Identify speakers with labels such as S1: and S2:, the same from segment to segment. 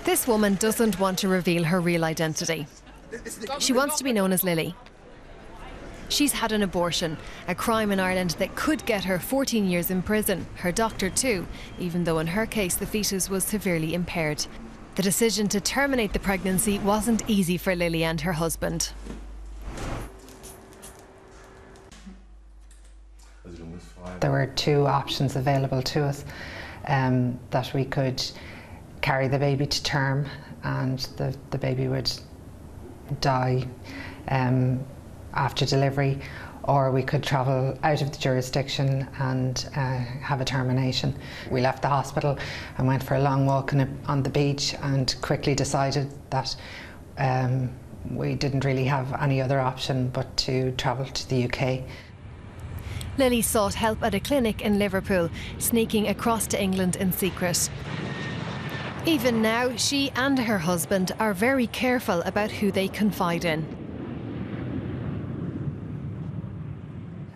S1: This woman doesn't want to reveal her real identity. She wants to be known as Lily. She's had an abortion, a crime in Ireland that could get her 14 years in prison. Her doctor too, even though in her case the fetus was severely impaired. The decision to terminate the pregnancy wasn't easy for Lily and her husband.
S2: There were two options available to us, that we could carry the baby to term and the baby would die after delivery, or we could travel out of the jurisdiction and have a termination. We left the hospital and went for a long walk on the beach and quickly decided that we didn't really have any other option but to travel to the UK.
S1: Lily sought help at a clinic in Liverpool, sneaking across to England in secret. Even now, she and her husband are very careful about who they confide in.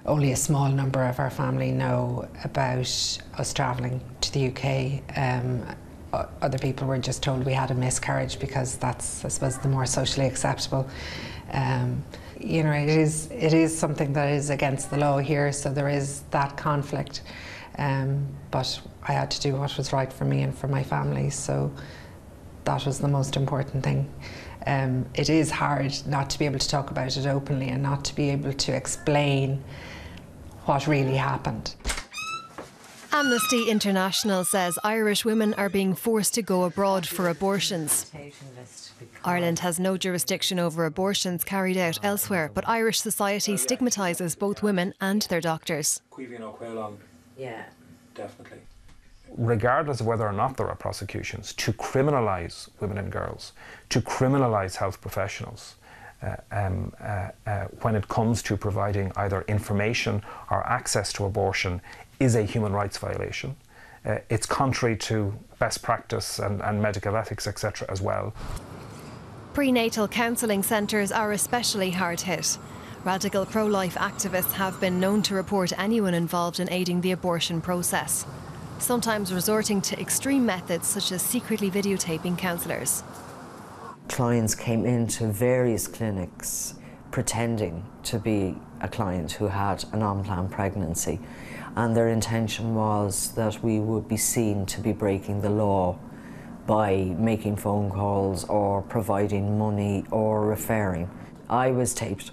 S2: Only a small number of our family know about us travelling to the UK. Other people were just told we had a miscarriage because that's, I suppose, the more socially acceptable. You know, it is something that is against the law here, so there is that conflict. But I had to do what was right for me and for my family, so that was the most important thing. It is hard not to be able to talk about it openly and not to be able to explain what really happened.
S1: Amnesty International says Irish women are being forced to go abroad for abortions. Ireland has no jurisdiction over abortions carried out elsewhere, but Irish society stigmatises both women and their doctors.
S3: Yeah, definitely.
S4: Regardless of whether or not there are prosecutions, to criminalise women and girls, to criminalise health professionals, when it comes to providing either information or access to abortion is a human rights violation. It's contrary to best practice and medical ethics, etc. as well.
S1: Prenatal counselling centres are especially hard hit. Radical pro-life activists have been known to report anyone involved in aiding the abortion process, sometimes resorting to extreme methods such as secretly videotaping counsellors.
S3: Clients came into various clinics pretending to be a client who had an unplanned pregnancy, and their intention was that we would be seen to be breaking the law by making phone calls or providing money or referring. I was taped.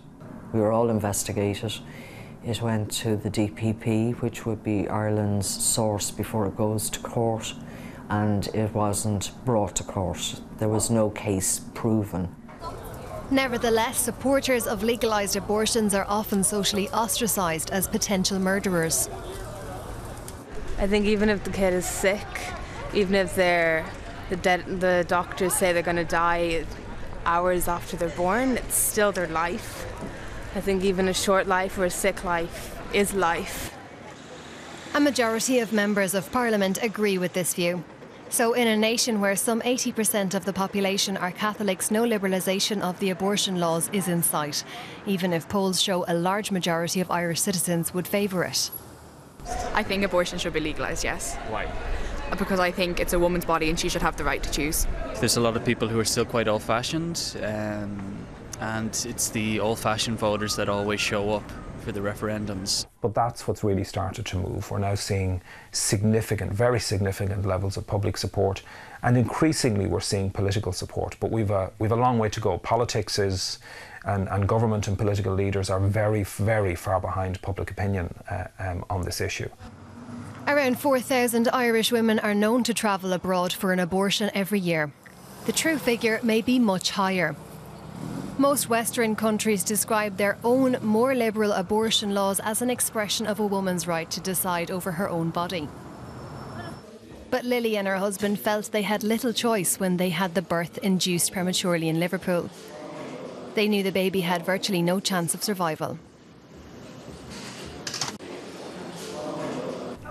S3: We were all investigated. It went to the DPP, which would be Ireland's source before it goes to court, and it wasn't brought to court. There was no case proven.
S1: Nevertheless, supporters of legalised abortions are often socially ostracised as potential murderers.
S5: I think even if the kid is sick, even if the doctors say they're going to die hours after they're born, it's still their life. I think even a short life or a sick life is life.
S1: A majority of members of Parliament agree with this view. So in a nation where some 80% of the population are Catholics, no liberalisation of the abortion laws is in sight, even if polls show a large majority of Irish citizens would favour it.
S6: I think abortion should be legalised, yes.
S7: Why?
S6: Because I think it's a woman's body and she should have the right to choose.
S7: There's a lot of people who are still quite old-fashioned, and it's the old-fashioned voters that always show up for the referendums.
S4: But that's what's really started to move. We're now seeing significant, very significant levels of public support, and increasingly we're seeing political support. But we've a long way to go. Politics is, and government and political leaders are very, very far behind public opinion on this issue.
S1: Around 4,000 Irish women are known to travel abroad for an abortion every year. The true figure may be much higher. Most Western countries describe their own more liberal abortion laws as an expression of a woman's right to decide over her own body. But Lily and her husband felt they had little choice when they had the birth induced prematurely in Liverpool. They knew the baby had virtually no chance of survival.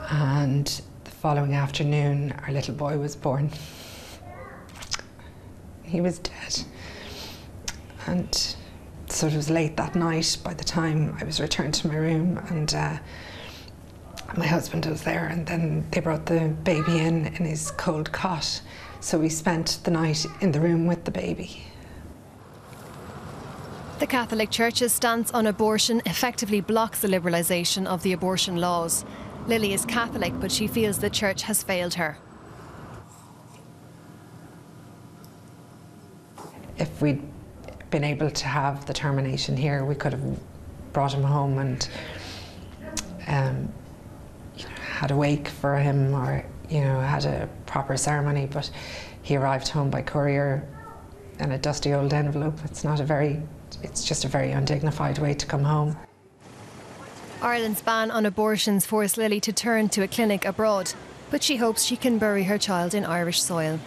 S2: And the following afternoon, our little boy was born. He was dead. And so it was late that night by the time I was returned to my room, and my husband was there, and then they brought the baby in his cold cot So we spent the night in the room with the baby.
S1: The Catholic Church's stance on abortion effectively blocks the liberalisation of the abortion laws. Lily is Catholic, but she feels the Church has failed her.
S2: If we'd been able to have the termination here, we could have brought him home and had a wake for him, or had a proper ceremony, but he arrived home by courier in a dusty old envelope. It's just a very undignified way to come home.
S1: Ireland's ban on abortions forced Lily to turn to a clinic abroad, but she hopes she can bury her child in Irish soil.